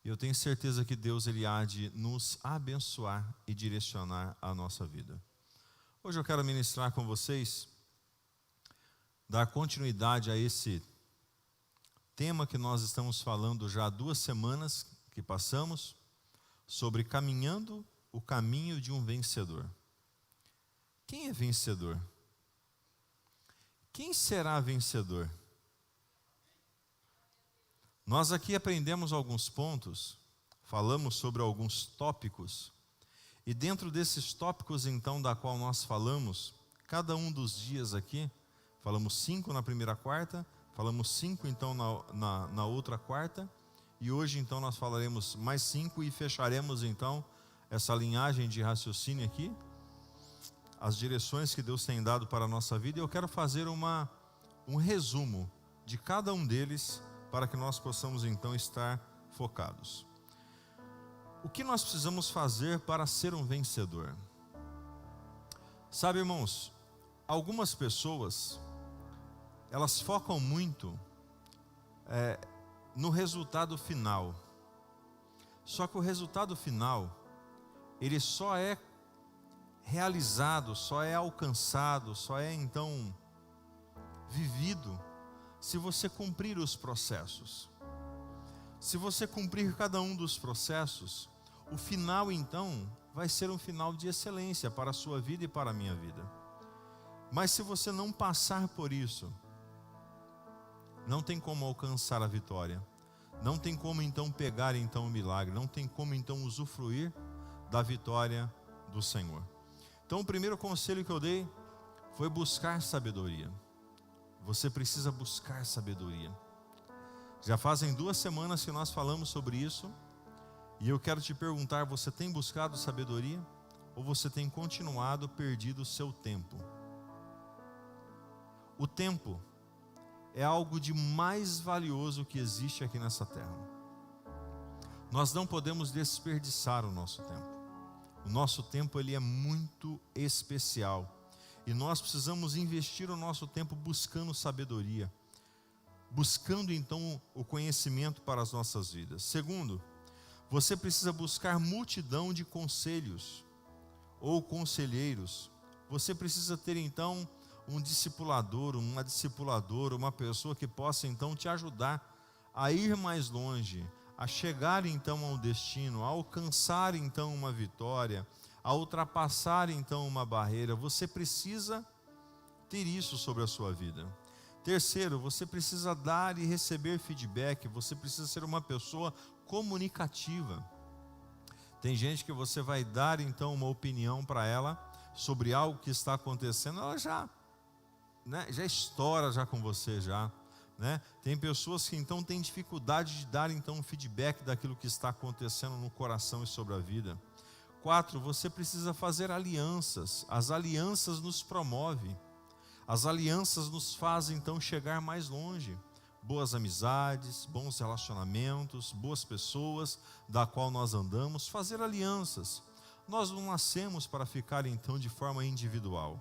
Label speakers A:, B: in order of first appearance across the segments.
A: E eu tenho certeza que Deus ele há de nos abençoar e direcionar a nossa vida. Hoje eu quero ministrar com vocês, dar continuidade a esse tema que nós estamos falando já há 2 semanas que passamos, sobre caminhando o caminho de um vencedor. Quem é vencedor? Quem será vencedor? Nós aqui aprendemos alguns pontos, falamos sobre alguns tópicos, e dentro desses tópicos então da qual nós falamos, cada um dos dias aqui, falamos 5 na primeira quarta, falamos 5 então na outra quarta, e hoje então nós falaremos mais 5 e fecharemos então essa linhagem de raciocínio aqui, as direções que Deus tem dado para a nossa vida, e eu quero fazer um resumo de cada um deles, para que nós possamos então estar focados. O que nós precisamos fazer para ser um vencedor? Sabe, irmãos, algumas pessoas, elas focam muito no resultado final. Só que o resultado final, ele só é realizado, só é alcançado, só é então vivido se você cumprir os processos. Se você cumprir cada um dos processos, o final então vai ser um final de excelência para a sua vida e para a minha vida. Mas se você não passar por isso, não tem como alcançar a vitória. Não tem como então pegar então o milagre, não tem como então usufruir da vitória do Senhor. Então o primeiro conselho que eu dei foi buscar sabedoria. Você precisa buscar sabedoria. Já fazem 2 semanas que nós falamos sobre isso, e eu quero te perguntar, você tem buscado sabedoria? Ou você tem continuado perdido o seu tempo? O tempo é algo de mais valioso que existe aqui nessa terra. Nós não podemos desperdiçar o nosso tempo. O nosso tempo ele é muito especial. E nós precisamos investir o nosso tempo buscando sabedoria. Buscando então o conhecimento para as nossas vidas. Segundo, você precisa buscar multidão de conselhos ou conselheiros. Você precisa ter então um discipulador, uma discipuladora, uma pessoa que possa então te ajudar a ir mais longe, a chegar então ao destino, a alcançar então uma vitória, a ultrapassar então uma barreira. Você precisa ter isso sobre a sua vida. Terceiro, você precisa dar e receber feedback. Você precisa ser uma pessoa comunicativa. Tem gente que você vai dar então uma opinião para ela sobre algo que está acontecendo, ela já estoura já com você já, né? Tem pessoas que então têm dificuldade de dar então um feedback daquilo que está acontecendo no coração e sobre a vida. 4, você precisa fazer alianças. As alianças nos promovem. As alianças nos fazem então chegar mais longe. Boas amizades, bons relacionamentos, boas pessoas da qual nós andamos, fazer alianças. Nós não nascemos para ficar então de forma individual.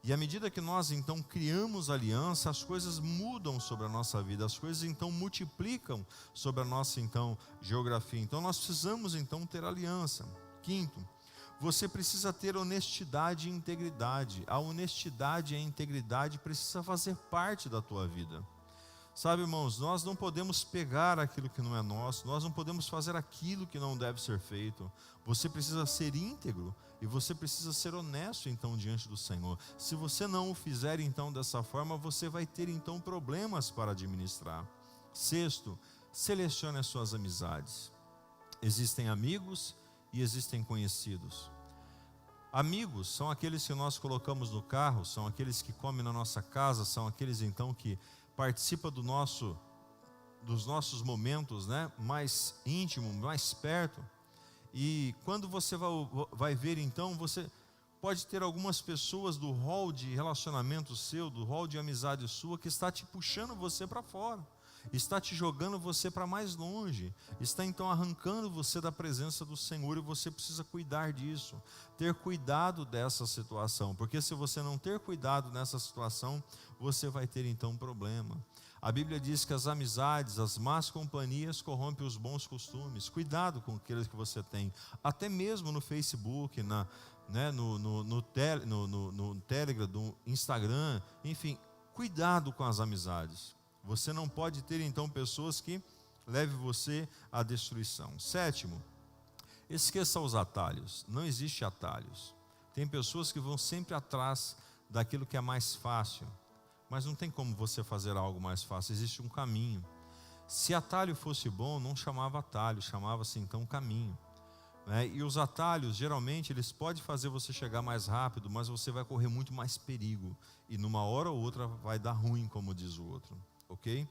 A: E à medida que nós então criamos aliança, as coisas mudam sobre a nossa vida, as coisas então multiplicam sobre a nossa então geografia. Então nós precisamos então ter aliança. 5, você precisa ter honestidade e integridade. A honestidade e a integridade precisa fazer parte da tua vida. Sabe, irmãos, nós não podemos pegar aquilo que não é nosso, nós não podemos fazer aquilo que não deve ser feito. Você precisa ser íntegro e você precisa ser honesto então diante do Senhor. Se você não o fizer então dessa forma, você vai ter então problemas para administrar. 6, selecione as suas amizades. Existem amigos e existem conhecidos. Amigos são aqueles que nós colocamos no carro, são aqueles que comem na nossa casa, são aqueles então que participam dos nossos momentos, né, mais íntimos, mais perto. E quando você vai ver então, você pode ter algumas pessoas do hall de relacionamento seu, do hall de amizade sua, que está te puxando você para fora, está te jogando você para mais longe, está então arrancando você da presença do Senhor, e você precisa cuidar disso, ter cuidado dessa situação, porque se você não ter cuidado nessa situação, você vai ter então um problema. A Bíblia diz que as amizades, as más companhias corrompem os bons costumes. Cuidado com aqueles que você tem, até mesmo no Facebook, no Telegram, no Instagram, enfim, cuidado com as amizades. Você não pode ter então pessoas que levem você à destruição. Sétimo, esqueça os atalhos. Não existe atalhos. Tem pessoas que vão sempre atrás daquilo que é mais fácil, mas não tem como você fazer algo mais fácil, existe um caminho. Se atalho fosse bom, não chamava atalho, chamava-se então caminho, né? E os atalhos, geralmente, eles podem fazer você chegar mais rápido, mas você vai correr muito mais perigo, e numa hora ou outra vai dar ruim, como diz o outro, ok?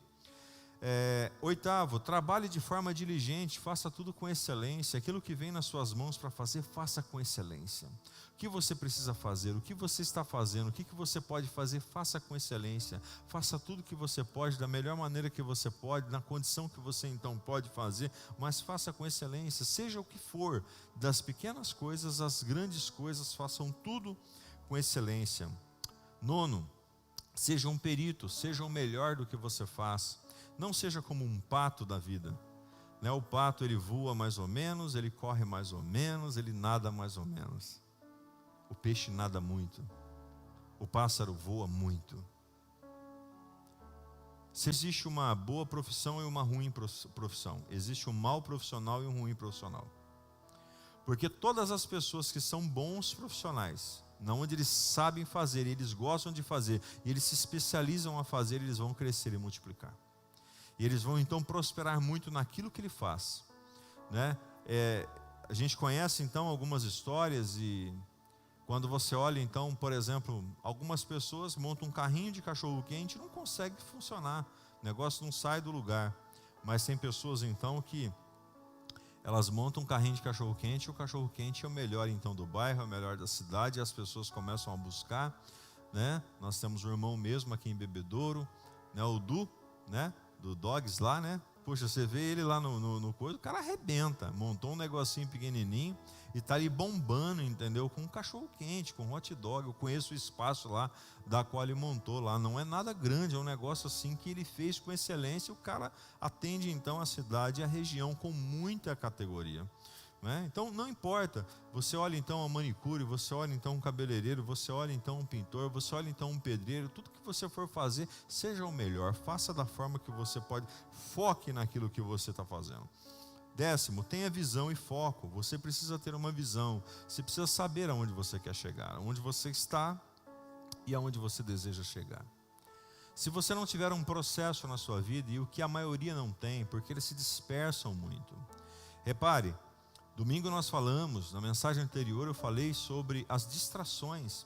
A: Oitavo, trabalhe de forma diligente, faça tudo com excelência. Aquilo que vem nas suas mãos para fazer, faça com excelência. O que você precisa fazer, o que você está fazendo, o que você pode fazer, faça com excelência. Faça tudo que você pode, da melhor maneira que você pode, na condição que você então pode fazer, mas faça com excelência, seja o que for, das pequenas coisas às grandes coisas, façam tudo com excelência. Nono, seja um perito, seja o melhor do que você faz. Não seja como um pato da vida, né? O pato, ele voa mais ou menos, ele corre mais ou menos, ele nada mais ou menos. O peixe nada muito, o pássaro voa muito. Se existe uma boa profissão e uma ruim profissão, existe um mau profissional e um ruim profissional. Porque todas as pessoas que são bons profissionais, onde eles sabem fazer, eles gostam de fazer, e eles se especializam a fazer, eles vão crescer e multiplicar. E eles vão então prosperar muito naquilo que ele faz, né? A gente conhece então algumas histórias, e quando você olha então, por exemplo, algumas pessoas montam um carrinho de cachorro quente e não consegue funcionar, o negócio não sai do lugar. Mas tem pessoas então que elas montam um carrinho de cachorro quente, e o cachorro quente é o melhor então do bairro, é o melhor da cidade, e as pessoas começam a buscar, né? Nós temos um irmão mesmo aqui em Bebedouro, né? O Du, né? Do Dogs lá, né? Poxa, você vê ele lá no coisa, o cara arrebenta, montou um negocinho pequenininho e tá ali bombando, entendeu? Com um cachorro quente, com um hot dog. Eu conheço o espaço lá da qual ele montou lá, não é nada grande, é um negócio assim que ele fez com excelência. O cara atende então a cidade e a região com muita categoria, né? Então não importa, você olha então a manicure, você olha então um cabeleireiro, você olha então um pintor, você olha então um pedreiro, tudo que você for fazer, seja o melhor, faça da forma que você pode, foque naquilo que você está fazendo. Décimo, tenha visão e foco. Você precisa ter uma visão, você precisa saber aonde você quer chegar, aonde você está e aonde você deseja chegar. Se você não tiver um processo na sua vida, e o que a maioria não tem, porque eles se dispersam muito. Repare, domingo nós falamos, na mensagem anterior eu falei sobre as distrações.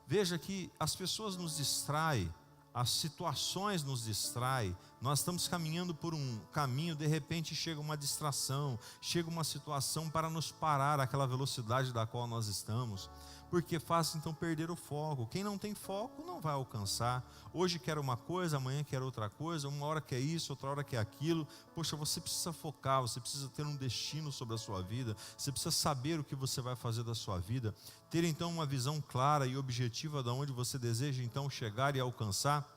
A: Veja que as pessoas nos distraem, as situações nos distraem, nós estamos caminhando por um caminho, de repente chega uma distração, chega uma situação para nos parar aquela velocidade da qual nós estamos, porque faz então perder o foco. Quem não tem foco não vai alcançar. Hoje quer uma coisa, amanhã quer outra coisa, uma hora quer isso, outra hora quer aquilo. Poxa, você precisa focar, você precisa ter um destino sobre a sua vida, você precisa saber o que você vai fazer da sua vida, ter então uma visão clara e objetiva de onde você deseja então chegar e alcançar,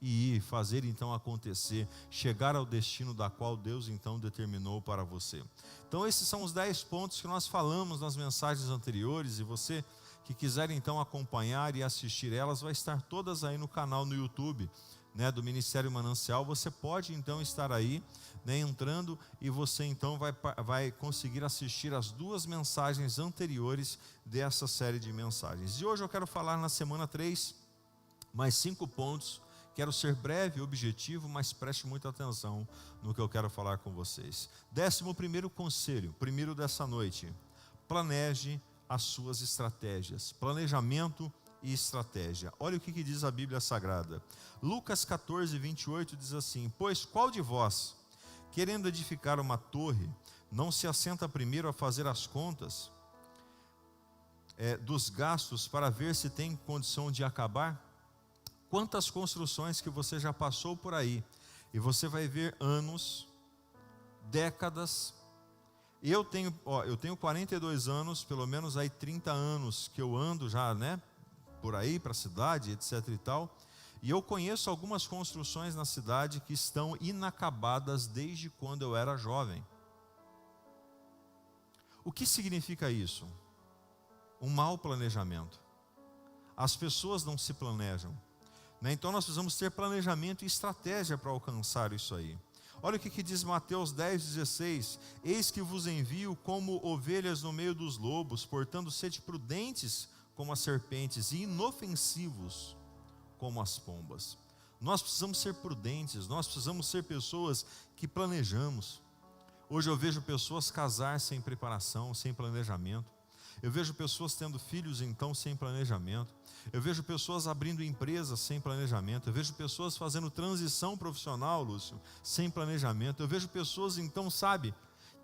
A: e ir, fazer então acontecer, chegar ao destino da qual Deus então determinou para você. Então esses são os 10 pontos que nós falamos nas mensagens anteriores, e você que quiser então acompanhar e assistir elas, vai estar todas aí no canal no YouTube, né, do Ministério Manancial. Você pode então estar aí, né, entrando, e você então vai conseguir assistir as 2 mensagens anteriores dessa série de mensagens. E hoje eu quero falar na semana 3, mais 5 pontos. Quero ser breve e objetivo, mas preste muita atenção no que eu quero falar com vocês. 11º conselho, primeiro dessa noite: planeje as suas estratégias. Planejamento e estratégia. Olha o que diz a Bíblia Sagrada. Lucas 14, 28 diz assim: pois qual de vós, querendo edificar uma torre, não se assenta primeiro a fazer as contas dos gastos, para ver se tem condição de acabar? Quantas construções que você já passou por aí, e você vai ver anos, décadas. Eu tenho 42 anos, pelo menos aí 30 anos que eu ando já, né, por aí, para a cidade, etc e tal. E eu conheço algumas construções na cidade que estão inacabadas desde quando eu era jovem. O que significa isso? Um mau planejamento. As pessoas não se planejam, né? Então nós precisamos ter planejamento e estratégia para alcançar isso aí. Olha o que diz Mateus 10,16: eis que vos envio como ovelhas no meio dos lobos, portanto sede prudentes como as serpentes e inofensivos como as pombas. Nós precisamos ser prudentes, nós precisamos ser pessoas que planejamos. Hoje eu vejo pessoas casar sem preparação, sem planejamento. Eu vejo pessoas tendo filhos então sem planejamento. Eu vejo pessoas abrindo empresas sem planejamento. Eu vejo pessoas fazendo transição profissional, Lúcio, sem planejamento. Eu vejo pessoas então,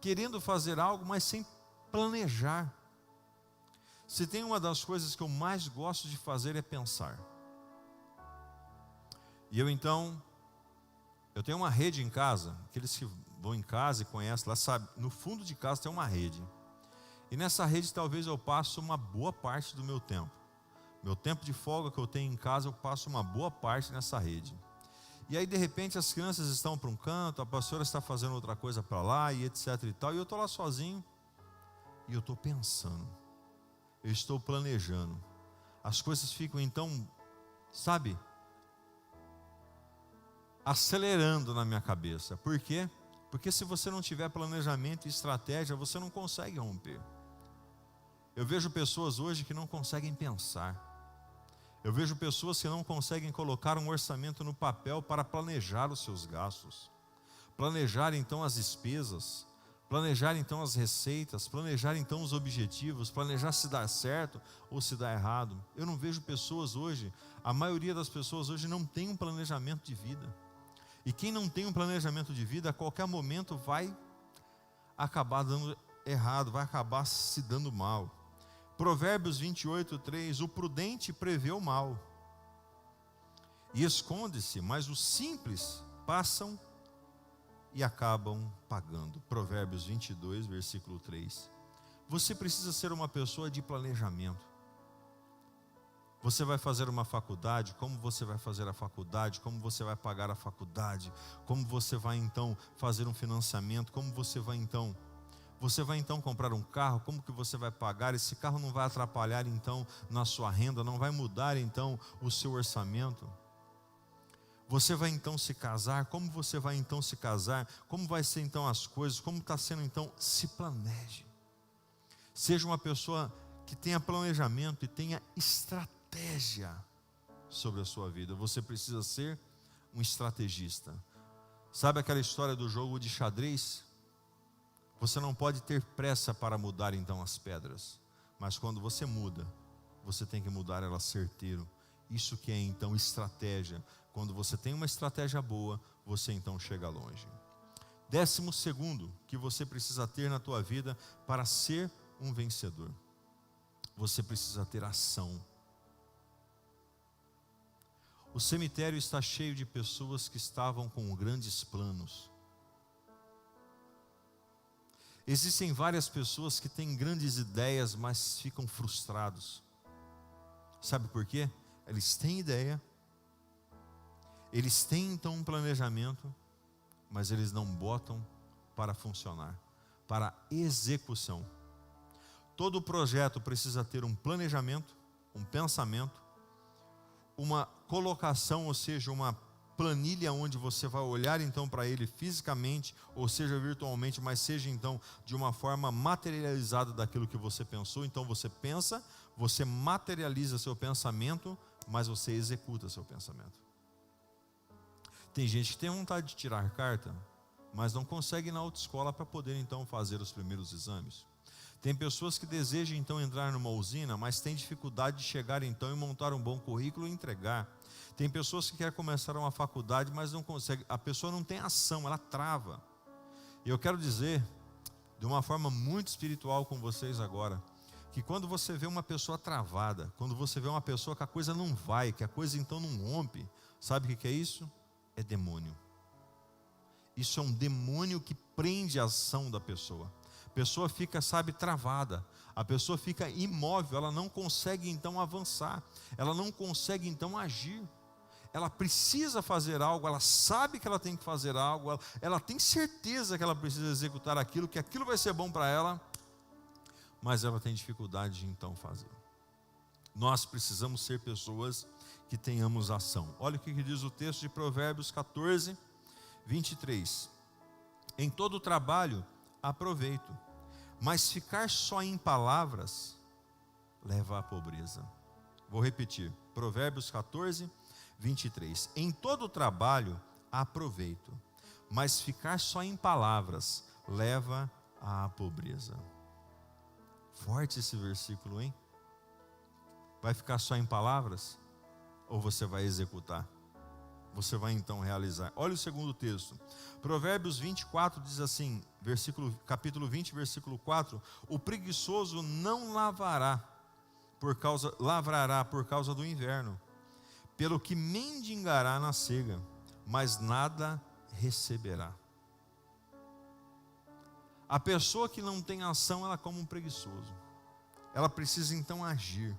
A: querendo fazer algo, mas sem planejar. Se tem uma das coisas que eu mais gosto de fazer é pensar. E eu tenho uma rede em casa. Aqueles que vão em casa e conhecem lá, no fundo de casa tem uma rede. E nessa rede talvez eu passe uma boa parte do meu tempo. Meu tempo de folga que eu tenho em casa, eu passo uma boa parte nessa rede. E aí de repente as crianças estão para um canto, a pastora está fazendo outra coisa para lá e etc e tal. E eu estou lá sozinho e eu estou pensando. Eu estou planejando. As coisas ficam então, acelerando na minha cabeça. Por quê? Porque se você não tiver planejamento e estratégia, você não consegue romper. Eu vejo pessoas hoje que não conseguem pensar. Eu vejo pessoas que não conseguem colocar um orçamento no papel para planejar os seus gastos. Planejar então as despesas, planejar então as receitas, planejar então os objetivos, planejar se dá certo ou se dá errado. Eu não vejo pessoas hoje, a maioria das pessoas hoje não tem um planejamento de vida. E quem não tem um planejamento de vida, a qualquer momento vai acabar dando errado, vai acabar se dando mal. Provérbios 28:3: o prudente prevê o mal e esconde-se, mas os simples passam e acabam pagando. Provérbios 22, versículo 3. Você precisa ser uma pessoa de planejamento. Você vai fazer uma faculdade, como você vai fazer a faculdade, como você vai pagar a faculdade, como você vai então fazer um financiamento, como você vai então comprar um carro, como que você vai pagar? Esse carro não vai atrapalhar então na sua renda, não vai mudar então o seu orçamento. Você vai então se casar, como você vai então se casar? Como vai ser então as coisas? Como está sendo então? Se planeje. Seja uma pessoa que tenha planejamento e tenha estratégia sobre a sua vida. Você precisa ser um estrategista. Sabe aquela história do jogo de xadrez? Você não pode ter pressa para mudar então as pedras, mas quando você muda, você tem que mudar elas certeiro. Isso que é então estratégia. Quando você tem uma estratégia boa, você então chega longe. 12º que você precisa ter na tua vida para ser um vencedor. Você precisa ter ação. O cemitério está cheio de pessoas que estavam com grandes planos. Existem várias pessoas que têm grandes ideias, mas ficam frustrados. Sabe por quê? Eles têm ideia, eles têm então um planejamento, mas eles não botam para funcionar, para execução. Todo projeto precisa ter um planejamento, um pensamento, uma colocação, ou seja, uma planilha onde você vai olhar então para ele fisicamente, ou seja, virtualmente, mas seja então de uma forma materializada daquilo que você pensou. Então você pensa, você materializa seu pensamento, mas você executa seu pensamento. Tem gente que tem vontade de tirar carta, mas não consegue ir na autoescola para poder então fazer os primeiros exames. Tem pessoas que desejam então entrar numa usina, mas tem dificuldade de chegar então e montar um bom currículo e entregar. Tem pessoas que querem começar uma faculdade, mas não conseguem. A pessoa não tem ação, ela trava. E eu quero dizer, de uma forma muito espiritual com vocês agora, que quando você vê uma pessoa travada, quando você vê uma pessoa que a coisa não vai, que a coisa então não rompe, sabe o que é isso? É demônio. Isso é um demônio que prende a ação da pessoa. A pessoa fica, travada. A pessoa fica imóvel, ela não consegue então avançar. Ela não consegue então agir. ela precisa fazer algo, ela sabe que ela tem que fazer algo, ela tem certeza que ela precisa executar aquilo, que aquilo vai ser bom para ela, mas ela tem dificuldade de então fazer. Nós precisamos ser pessoas que tenhamos ação. Olha o que diz o texto de Provérbios 14, 23. Em todo trabalho há proveito, mas ficar só em palavras leva à pobreza. Vou repetir, Provérbios 14, 23. Em todo trabalho há proveito, mas ficar só em palavras leva à pobreza. Forte esse versículo, hein? Vai ficar só em palavras? Ou você vai executar? Você vai então realizar. Olha o segundo texto. Provérbios 24 diz assim, capítulo 20, versículo 4. O preguiçoso não lavrará por causa do inverno, pelo que mendigará na cega, mas nada receberá. A pessoa que não tem ação, ela é como um preguiçoso. Ela precisa então agir.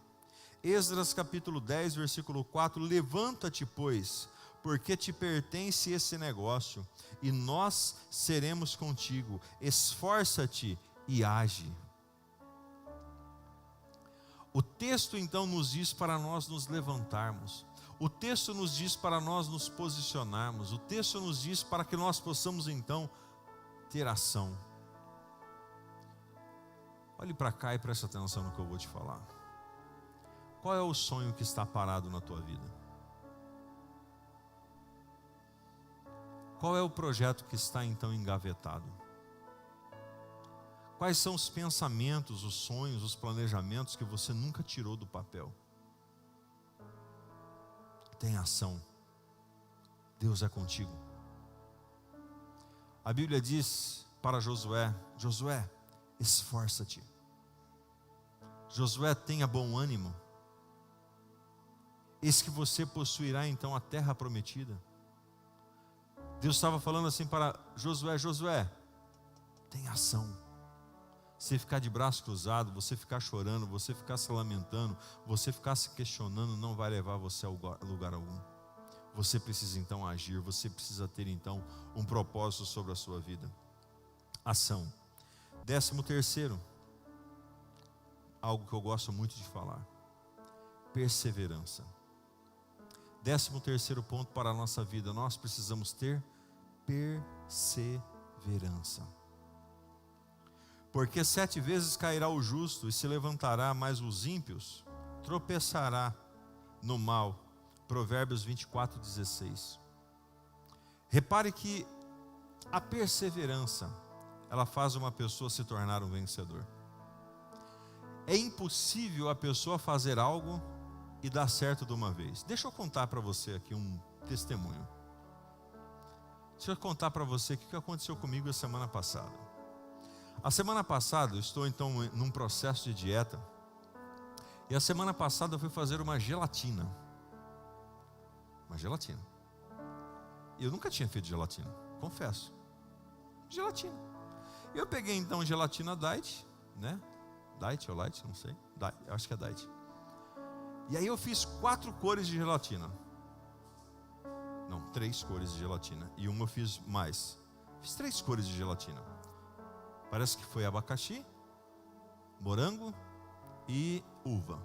A: Esdras capítulo 10, versículo 4, levanta-te, pois, porque te pertence esse negócio, e nós seremos contigo, esforça-te e age. O texto então nos diz para nós nos levantarmos, o texto nos diz para nós nos posicionarmos, o texto nos diz para que nós possamos então ter ação. Olhe para cá e preste atenção no que eu vou te falar. Qual é o sonho que está parado na tua vida? Qual é o projeto que está então engavetado? Quais são os pensamentos, os sonhos, os planejamentos que você nunca tirou do papel? Tem ação. Deus é contigo. A Bíblia diz para Josué: Josué, esforça-te. Josué, tenha bom ânimo. Eis que você possuirá então a terra prometida. Deus estava falando assim para Josué: Josué, tem ação. Você ficar de braço cruzado, você ficar chorando, você ficar se lamentando, você ficar se questionando, não vai levar você a lugar algum. Você precisa então agir, você precisa ter então um propósito sobre a sua vida. Ação. 13º, algo que eu gosto muito de falar: perseverança. 13º ponto para a nossa vida: nós precisamos ter perseverança. Porque 7 vezes cairá o justo e se levantará, mas os ímpios tropeçará no mal. Provérbios 24, 16. Repare que a perseverança, ela faz uma pessoa se tornar um vencedor. É impossível a pessoa fazer algo e dar certo de uma vez. Deixa eu contar para você aqui um testemunho. Deixa eu contar para você o que aconteceu comigo a semana passada. A semana passada, eu estou então num processo de dieta. E a semana passada eu fui fazer uma gelatina. Uma gelatina. Eu nunca tinha feito gelatina, confesso. Gelatina. Eu peguei então gelatina diet, né? Diet ou light, não sei. Diet, acho que é diet. E aí eu fiz 4 cores de gelatina. Não, 3 cores de gelatina. E uma eu fiz mais. Fiz 3 cores de gelatina. Parece que foi abacaxi, morango e uva.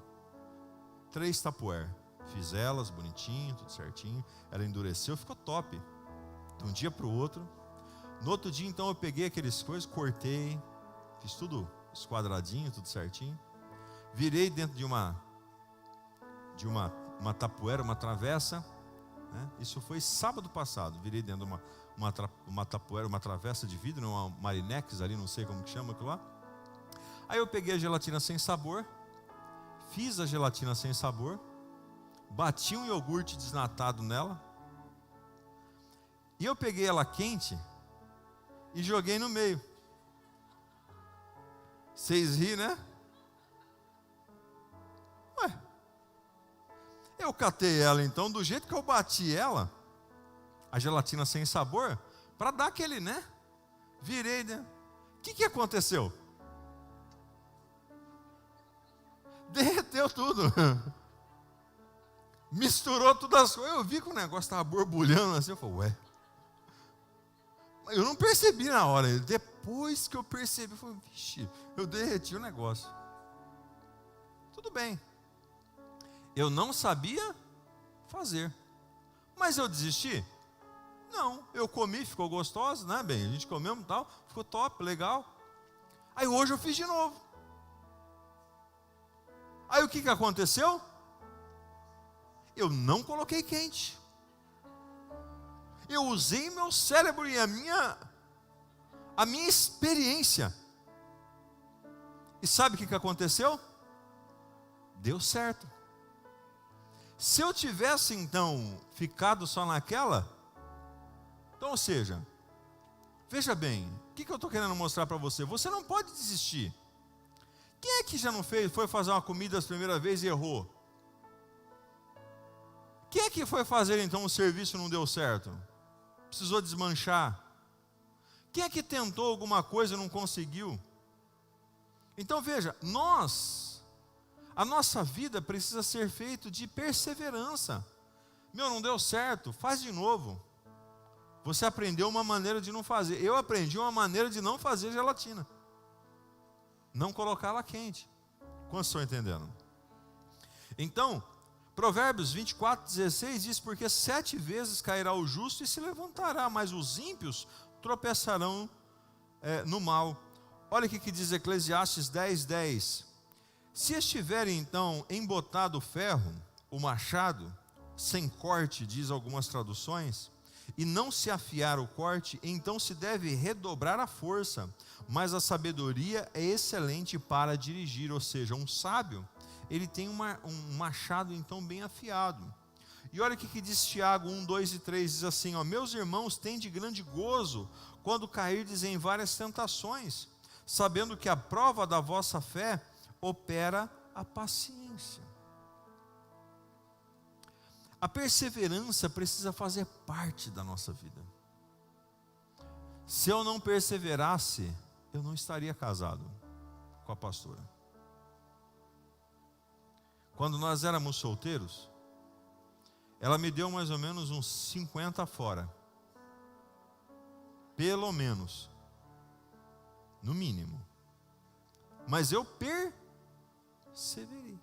A: 3 tapuer. Fiz elas bonitinho, tudo certinho. Ela endureceu, ficou top. De um dia para o outro. No outro dia então eu peguei aqueles coisas, cortei, fiz tudo esquadradinho, tudo certinho. Virei dentro de uma tapuera, uma travessa, né? Isso foi sábado passado. Virei dentro de uma tapuera, uma travessa de vidro, uma marinex ali, não sei como que chama aquilo lá. Aí eu peguei a gelatina sem sabor, fiz a gelatina sem sabor, bati um iogurte desnatado nela, e eu peguei ela quente e joguei no meio. Vocês ri, né? Ué, eu catei ela então, do jeito que eu bati ela, a gelatina sem sabor, para dar aquele, né? Virei, né? O que aconteceu? Derreteu tudo. misturou todas as coisas. Eu vi que o negócio estava borbulhando assim. Eu falei, ué. Eu não percebi na hora. Depois que eu percebi, eu falei, vixe, eu derreti o negócio. Tudo bem. Eu não sabia fazer. Mas eu desisti? Não. Eu comi, ficou gostoso, né, bem? A gente comeu e tal, ficou top, legal. Aí hoje eu fiz de novo. Aí o que aconteceu? Eu não coloquei quente. Eu usei meu cérebro e a minha experiência. E sabe o que aconteceu? Deu certo. Se eu tivesse então ficado só naquela, então, ou seja, veja bem, o que eu estou querendo mostrar para você? Você não pode desistir. Quem é que já não foi fazer uma comida a primeira vez e errou? Quem é que foi fazer então o serviço e não deu certo? Precisou desmanchar. Quem é que tentou alguma coisa e não conseguiu? Então veja, a nossa vida precisa ser feita de perseverança. Não deu certo, faz de novo. Você aprendeu uma maneira de não fazer. Eu aprendi uma maneira de não fazer gelatina. Não colocá-la quente. Quantos estão entendendo? Então, Provérbios 24:16 diz, porque 7 vezes cairá o justo e se levantará, mas os ímpios tropeçarão no mal. Olha o que diz Eclesiastes 10:10. Se estiver então embotado o ferro, o machado, sem corte, diz algumas traduções, e não se afiar o corte, então se deve redobrar a força, mas a sabedoria é excelente para dirigir, ou seja, um sábio, ele tem um machado então bem afiado. E olha o que diz Tiago 1, 2 e 3, diz assim, meus irmãos, tende grande gozo quando cairdes em várias tentações, sabendo que a prova da vossa fé opera a paciência. A perseverança precisa fazer parte da nossa vida. Se eu não perseverasse, eu não estaria casado com a pastora. Quando nós éramos solteiros, ela me deu mais ou menos uns 50 fora. Pelo menos. No mínimo. Mas eu perseverei.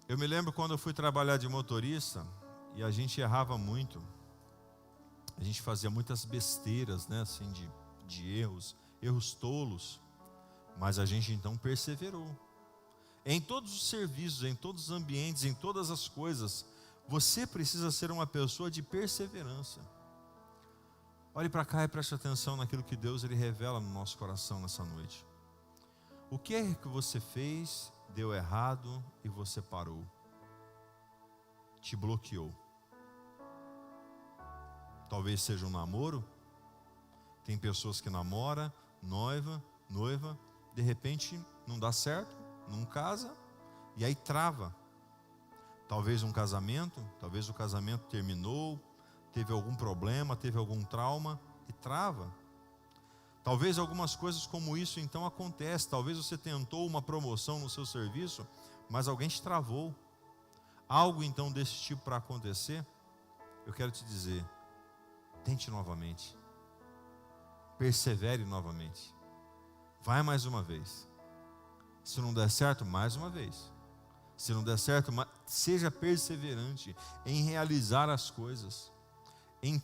A: Eu me lembro quando eu fui trabalhar de motorista, e a gente errava muito. A gente fazia muitas besteiras, né, assim, de erros tolos. Mas a gente então perseverou. Em todos os serviços, em todos os ambientes, em todas as coisas, você precisa ser uma pessoa de perseverança. Olhe para cá e preste atenção naquilo que Deus ele revela no nosso coração nessa noite. O que é que você fez, deu errado e você parou? Te bloqueou. Talvez seja um namoro. Tem pessoas que namoram, noiva, de repente não dá certo, não casa, e aí trava. Talvez um casamento, talvez o casamento terminou, teve algum problema, teve algum trauma, e trava. Talvez algumas coisas como isso então acontecem. Talvez você tentou uma promoção no seu serviço, mas alguém te travou. Algo então desse tipo para acontecer, eu quero te dizer, tente novamente. Persevere novamente. Vai mais uma vez. Se não der certo, mais uma vez. Se não der certo, seja perseverante em realizar as coisas, em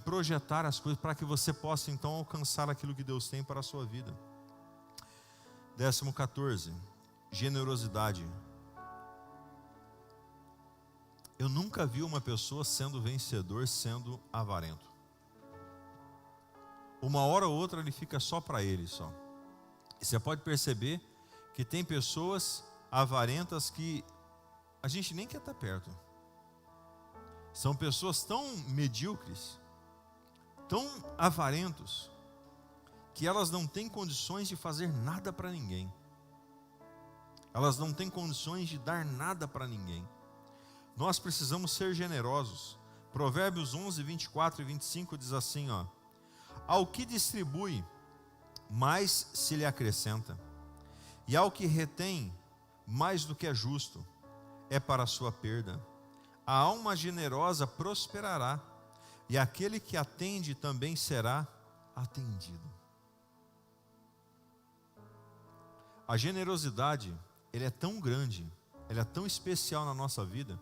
A: projetar as coisas para que você possa então alcançar aquilo que Deus tem para a sua vida. 14, generosidade. Eu nunca vi uma pessoa sendo vencedor sendo avarento. Uma hora ou outra ele fica só para ele só. E você pode perceber que tem pessoas avarentas que a gente nem quer estar perto. São pessoas tão medíocres, tão avarentos, que elas não têm condições de fazer nada para ninguém. Elas não têm condições de dar nada para ninguém. Nós precisamos ser generosos. Provérbios 11, 24 e 25 diz assim, ao que distribui, mais se lhe acrescenta, E ao que retém mais do que é justo, é para a sua perda. A alma generosa prosperará, e aquele que atende também será atendido. A generosidade, ele é tão grande, ele é tão especial na nossa vida,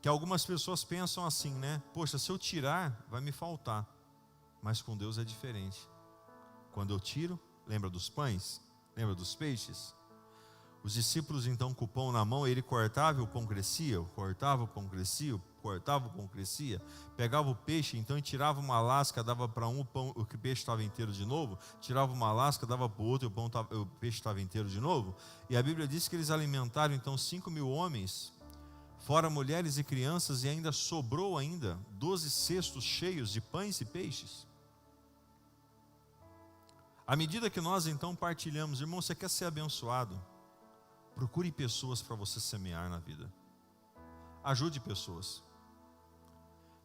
A: que algumas pessoas pensam assim, né? Poxa, se eu tirar, vai me faltar. Mas com Deus é diferente. Quando eu tiro, lembra dos pães? Lembra dos peixes? Os discípulos então com o pão na mão, ele cortava e o pão crescia, cortava o pão crescia, cortava o pão crescia, pegava o peixe, então e tirava uma lasca, dava para um, o peixe estava inteiro de novo, tirava uma lasca, dava para o outro, o peixe estava inteiro de novo. E a Bíblia diz que eles alimentaram então 5.000 homens, fora mulheres e crianças, e ainda sobrou 12 cestos cheios de pães e peixes. À medida que nós então partilhamos, irmão, você quer ser abençoado? Procure pessoas para você semear na vida. Ajude pessoas.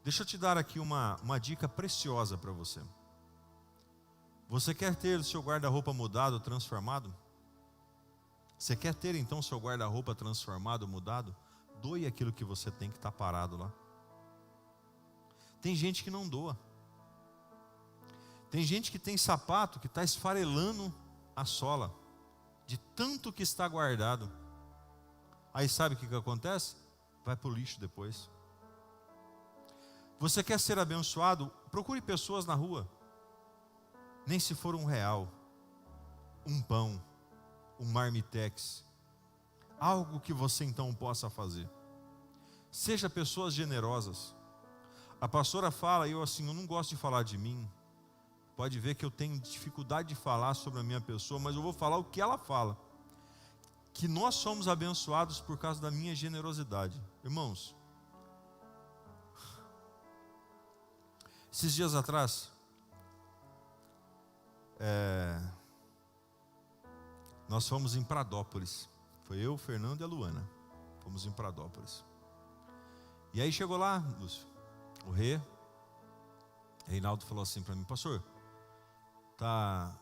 A: Deixa eu te dar aqui uma dica preciosa para você. Você quer ter o seu guarda-roupa mudado, transformado? Você quer ter então o seu guarda-roupa transformado, mudado? Doe aquilo que você tem que está parado lá. Tem gente que não doa. Tem gente que tem sapato que está esfarelando a sola, de tanto que está guardado. Aí sabe o que acontece? Vai para o lixo depois. Você quer ser abençoado? Procure pessoas na rua. Nem se for R$1, um pão, um marmitex, algo que você então possa fazer. Seja pessoas generosas. A pastora fala, eu não gosto de falar de mim. Pode ver que eu tenho dificuldade de falar sobre a minha pessoa, mas eu vou falar o que ela fala. Que nós somos abençoados por causa da minha generosidade. Irmãos, esses dias atrás, nós fomos em Pradópolis. Foi eu, o Fernando e a Luana. Fomos em Pradópolis. E aí chegou lá, Lúcio, o Reinaldo falou assim para mim: pastor, tá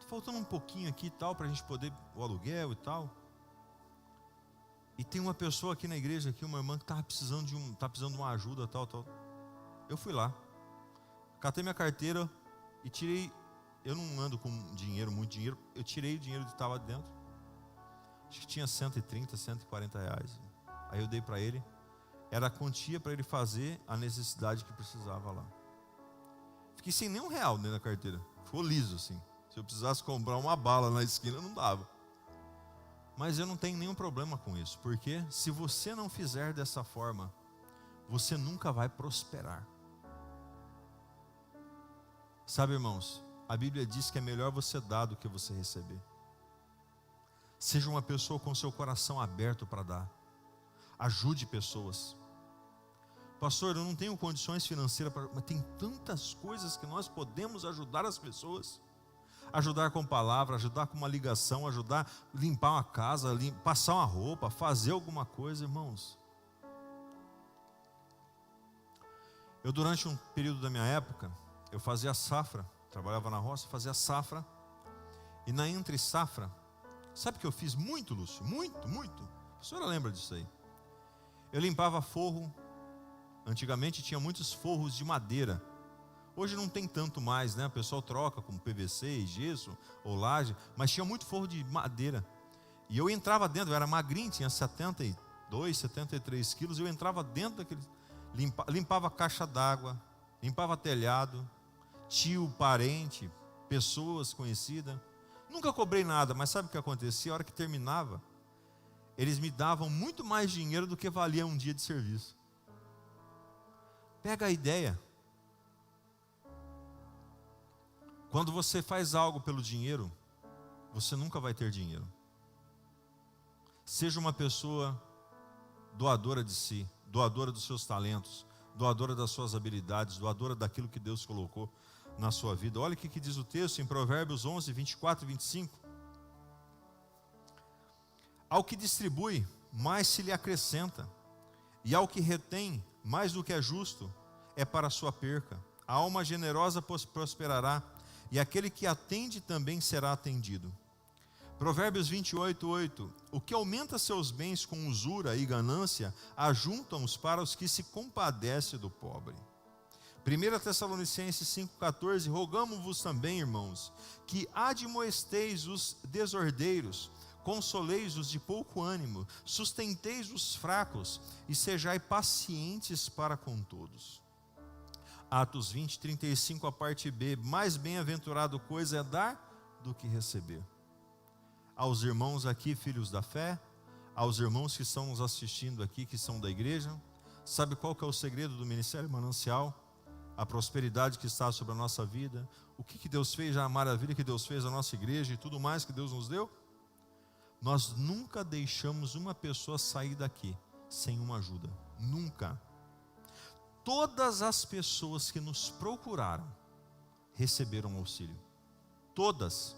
A: faltando um pouquinho aqui e tal, para a gente poder o aluguel e tal. E tem uma pessoa aqui na igreja, aqui, uma irmã que estava precisando de uma ajuda, tal. Eu fui lá, catei minha carteira e tirei. Eu não ando com dinheiro, muito dinheiro. Eu tirei o dinheiro que estava dentro. Acho que tinha 130, 140 reais. Aí eu dei para ele. Era a quantia para ele fazer a necessidade que precisava lá. Fiquei sem nem R$1 dentro da carteira. Ficou liso assim. Se eu precisasse comprar uma bala na esquina, não dava. Mas eu não tenho nenhum problema com isso. Porque se você não fizer dessa forma, você nunca vai prosperar. Sabe, irmãos, a Bíblia diz que é melhor você dar do que você receber. Seja uma pessoa com seu coração aberto para dar. Ajude pessoas. Pastor, eu não tenho condições financeiras, mas tem tantas coisas que nós podemos ajudar as pessoas. Ajudar com palavra, ajudar com uma ligação, ajudar a limpar uma casa, passar uma roupa, fazer alguma coisa, irmãos. Eu, durante um período da minha época, eu fazia safra, trabalhava na roça, fazia safra, e na entre safra, sabe o que eu fiz muito, Lúcio? Muito. A senhora lembra disso aí? Eu limpava forro. Antigamente tinha muitos forros de madeira. Hoje não tem tanto mais, né? O pessoal troca com PVC e gesso ou laje, mas tinha muito forro de madeira. E eu entrava dentro, eu era magrinho, tinha 72, 73 quilos, eu entrava dentro daquele, limpava caixa d'água, limpava telhado, tio, parente, pessoas conhecidas. Nunca cobrei nada, mas sabe o que acontecia? A hora que terminava, eles me davam muito mais dinheiro do que valia um dia de serviço. Pega a ideia. Quando você faz algo pelo dinheiro, você nunca vai ter dinheiro. Seja uma pessoa doadora de si, doadora dos seus talentos, doadora das suas habilidades, doadora daquilo que Deus colocou na sua vida. Olha o que diz o texto em Provérbios 11, 24 e 25. Ao que distribui, mais se lhe acrescenta, e ao que retém, mais do que é justo, é para a sua perca. A alma generosa prosperará, e aquele que atende também será atendido. Provérbios 28:8. O que aumenta seus bens com usura e ganância, ajuntam-os para os que se compadece do pobre. 1 Tessalonicenses 5,14. Rogamo-vos também, irmãos, que admoesteis os desordeiros, consoleis os de pouco ânimo, sustenteis os fracos e sejai pacientes para com todos. Atos 20:35, a parte B. Mais bem-aventurado coisa é dar do que receber. Aos irmãos aqui, filhos da fé, aos irmãos que estão nos assistindo aqui, que são da igreja, sabe qual que é o segredo do Ministério Manancial? A prosperidade que está sobre a nossa vida, o que Deus fez, a maravilha que Deus fez na nossa igreja e tudo mais que Deus nos deu. Nós nunca deixamos uma pessoa sair daqui sem uma ajuda, nunca. Todas as pessoas que nos procuraram receberam auxílio, todas.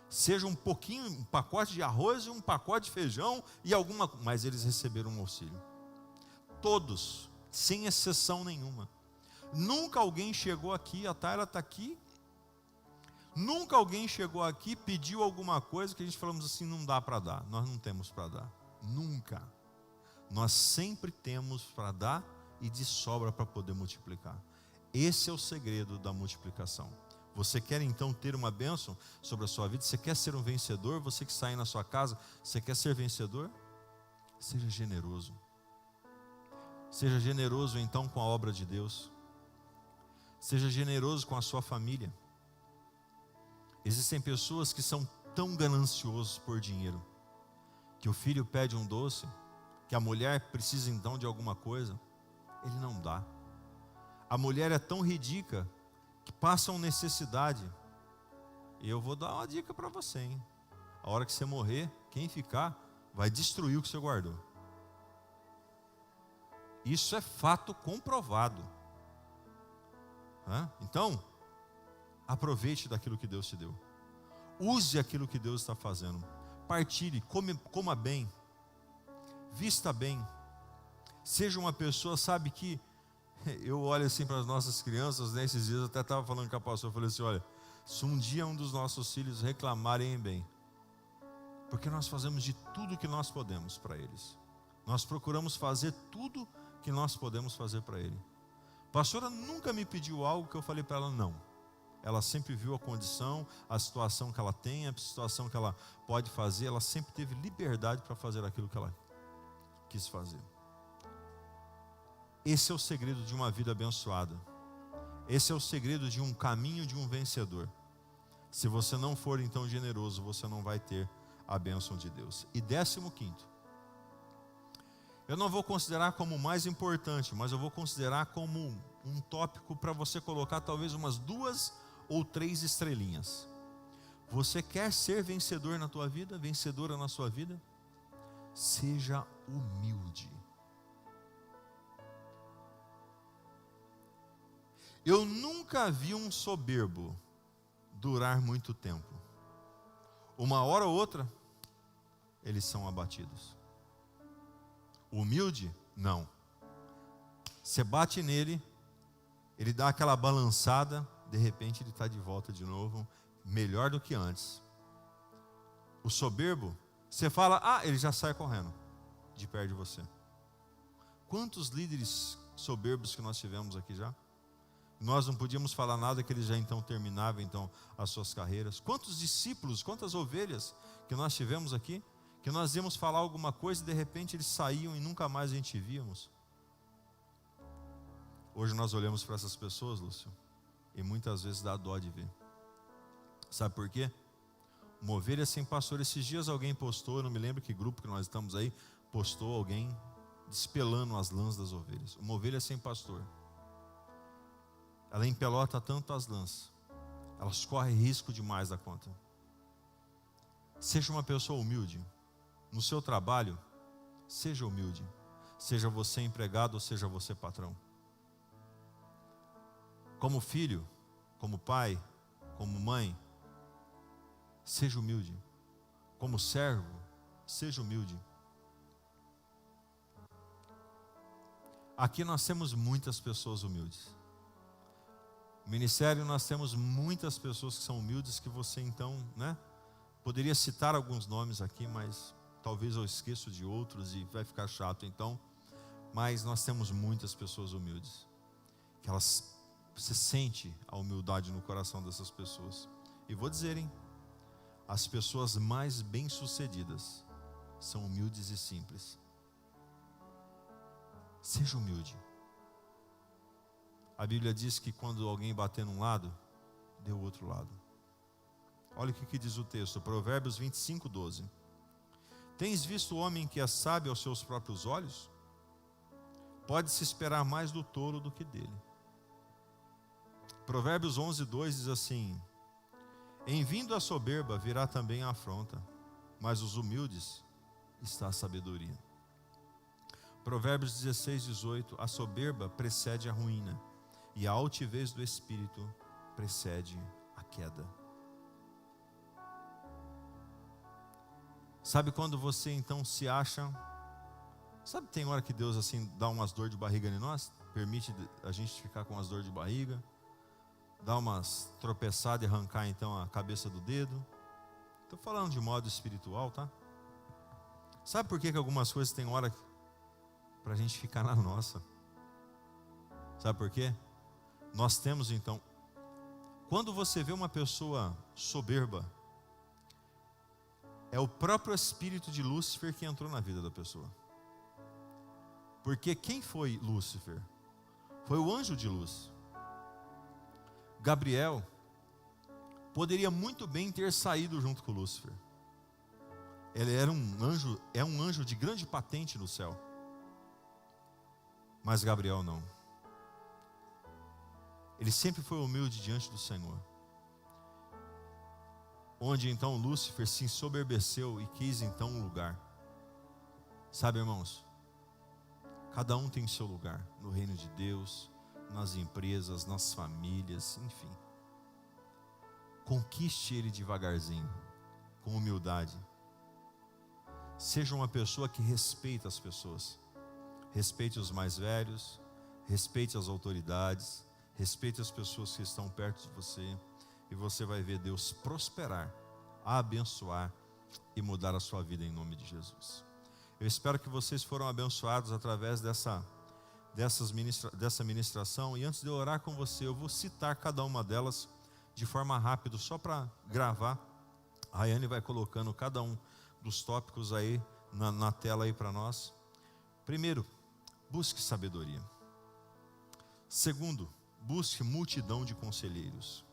A: Seja um pouquinho, um pacote de arroz e um pacote de feijão e alguma, mas eles receberam um auxílio. Todos, sem exceção nenhuma. Nunca alguém chegou aqui, a Tayla está aqui. Nunca alguém chegou aqui, pediu alguma coisa que a gente falamos assim, não dá para dar. Nós não temos para dar. Nunca. Nós sempre temos para dar e de sobra para poder multiplicar. Esse é o segredo da multiplicação. Você quer então ter uma bênção sobre a sua vida? Você quer ser um vencedor? Você que está aí na sua casa, você quer ser vencedor? Seja generoso. Seja generoso então com a obra de Deus. Seja generoso com a sua família. Existem pessoas que são tão gananciosos por dinheiro, que o filho pede um doce, que a mulher precisa então de alguma coisa, ele não dá. A mulher é tão ridícula que passam necessidade. E eu vou dar uma dica para você, hein? A hora que você morrer, quem ficar vai destruir o que você guardou. Isso é fato comprovado. Então, aproveite daquilo que Deus te deu. Use aquilo que Deus está fazendo. Partilhe, coma bem, vista bem. Seja uma pessoa, sabe que eu olho assim para as nossas crianças, nesses dias eu até estava falando com a pastora, eu falei assim, olha, se um dia um dos nossos filhos reclamarem bem, porque nós fazemos de tudo que nós podemos para eles. Nós procuramos fazer tudo que nós podemos fazer para ele. A pastora nunca me pediu algo que eu falei para ela não. Ela sempre viu a condição, a situação que ela tem, a situação que ela pode fazer, ela sempre teve liberdade para fazer aquilo que ela quis fazer. Esse é o segredo de uma vida abençoada. Esse é o segredo de um caminho de um vencedor. Se você não for então generoso, você não vai ter a bênção de Deus. E 15º, eu não vou considerar como o mais importante, mas eu vou considerar como um tópico para você colocar talvez umas 2 ou 3 estrelinhas. Você quer ser vencedor na tua vida, vencedora na sua vida? Seja humilde. Eu nunca vi um soberbo durar muito tempo. Uma hora ou outra, eles são abatidos. Humilde? Não. Você bate nele, ele dá aquela balançada, de repente ele está de volta de novo, melhor do que antes. O soberbo, você fala, ele já sai correndo de perto de você. Quantos líderes soberbos que nós tivemos aqui já? Nós não podíamos falar nada que eles já então terminavam então as suas carreiras. Quantos discípulos, quantas ovelhas que nós tivemos aqui, que nós íamos falar alguma coisa e de repente eles saíam e nunca mais a gente víamos. Hoje nós olhamos para essas pessoas, Lúcio, e muitas vezes dá dó de ver. Sabe por quê? Uma ovelha sem pastor. Esses dias alguém postou, eu não me lembro que grupo que nós estamos aí, postou alguém despelando as lãs das ovelhas. Uma ovelha sem pastor. Ela empelota tanto as lãs, elas correm risco demais da conta. Seja uma pessoa humilde. No seu trabalho, seja humilde. Seja você empregado ou seja você patrão. Como filho, como pai, como mãe, seja humilde. Como servo, seja humilde. Aqui nós temos muitas pessoas humildes. No ministério nós temos muitas pessoas que são humildes, que você então, Poderia citar alguns nomes aqui, mas talvez eu esqueça de outros e vai ficar chato então. Mas nós temos muitas pessoas humildes, que você sente a humildade no coração dessas pessoas. E vou dizer, hein, as pessoas mais bem-sucedidas são humildes e simples. Seja humilde. A Bíblia diz que quando alguém bater num lado, dê o outro lado. Olha o que diz o texto, Provérbios 25, 12. Tens visto o homem que é sábio aos seus próprios olhos? Pode-se esperar mais do tolo do que dele. Provérbios 11, 2 diz assim: em vindo a soberba virá também a afronta, mas os humildes está a sabedoria. Provérbios 16, 18. A soberba precede a ruína, e a altivez do espírito precede a queda. Sabe quando você então se acha... Sabe, tem hora que Deus assim dá umas dores de barriga em nós, permite a gente ficar com umas dores de barriga, dá umas tropeçadas e arrancar então a cabeça do dedo. Estou falando de modo espiritual, tá? Sabe por que algumas coisas tem hora para a gente ficar na nossa? Sabe por quê? Nós temos então, quando você vê uma pessoa soberba, é o próprio espírito de Lúcifer que entrou na vida da pessoa. Porque quem foi Lúcifer? Foi o anjo de luz. Gabriel poderia muito bem ter saído junto com Lúcifer. Ele era um anjo de grande patente no céu. Mas Gabriel não. Ele sempre foi humilde diante do Senhor. Onde então Lúcifer se ensoberbeceu e quis então um lugar. Sabe, irmãos, cada um tem seu lugar no reino de Deus, nas empresas, nas famílias, enfim. Conquiste ele devagarzinho, com humildade. Seja uma pessoa que respeita as pessoas. Respeite os mais velhos, respeite as autoridades, respeite as pessoas que estão perto de você. E você vai ver Deus prosperar, abençoar e mudar a sua vida em nome de Jesus. Eu espero que vocês foram abençoados através dessa ministração. E antes de eu orar com você, eu vou citar cada uma delas de forma rápida, só para gravar. A Rayane vai colocando cada um dos tópicos aí na tela aí para nós. Primeiro, busque sabedoria. Segundo, busque multidão de conselheiros.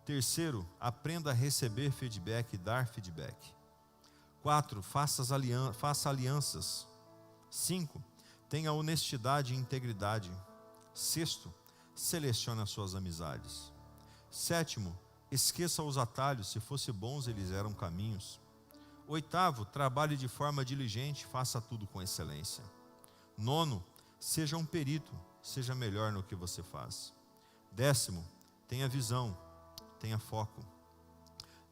A: Terceiro, aprenda a receber feedback e dar feedback. 4, faça alianças. 5, tenha honestidade e integridade. 6, selecione as suas amizades. 7, esqueça os atalhos, se fossem bons eles eram caminhos. 8, trabalhe de forma diligente, faça tudo com excelência. 9, seja um perito, seja melhor no que você faz. 10, tenha visão, tenha foco.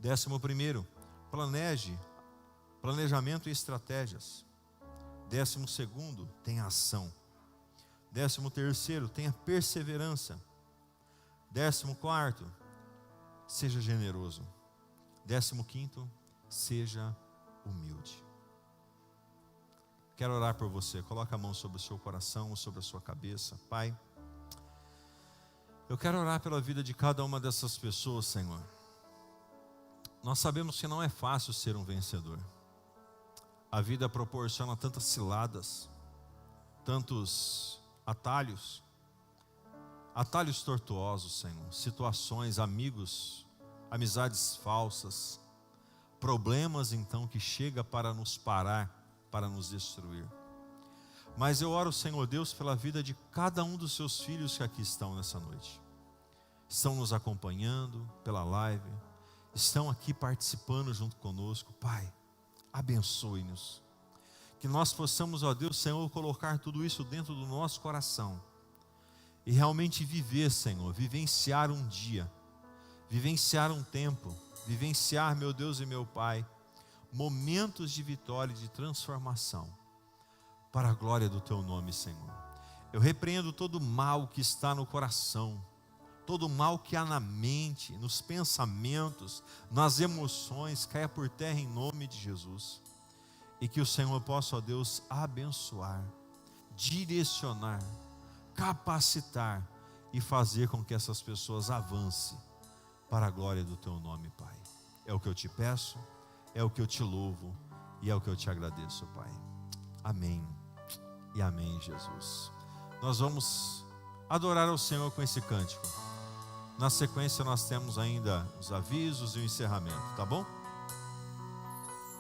A: 11, planejamento e estratégias. 12, tenha ação. 13, tenha perseverança. 14, seja generoso. 15, seja humilde. Quero orar por você. Coloca a mão sobre o seu coração, sobre a sua cabeça. Pai, eu quero orar pela vida de cada uma dessas pessoas, Senhor. Nós sabemos que não é fácil ser um vencedor. A vida proporciona tantas ciladas, tantos atalhos tortuosos, Senhor. Situações, amigos, amizades falsas, problemas então que chega para nos parar, para nos destruir. Mas eu oro, Senhor Deus, pela vida de cada um dos seus filhos que aqui estão nessa noite. Estão nos acompanhando pela live, estão aqui participando junto conosco. Pai, abençoe-nos. Que nós possamos, ó Deus, Senhor, colocar tudo isso dentro do nosso coração. E realmente viver, Senhor, vivenciar um dia, vivenciar um tempo, vivenciar, meu Deus e meu Pai, momentos de vitória e de transformação, para a glória do Teu nome, Senhor. Eu repreendo todo o mal que está no coração, todo mal que há na mente, nos pensamentos, nas emoções, caia por terra em nome de Jesus. E que o Senhor possa, ó Deus, abençoar, direcionar, capacitar e fazer com que essas pessoas avancem para a glória do teu nome, Pai. É o que eu te peço, é o que eu te louvo e é o que eu te agradeço, Pai. Amém e amém, Jesus. Nós vamos adorar ao Senhor com esse cântico. Na sequência nós temos ainda os avisos e o encerramento, tá bom?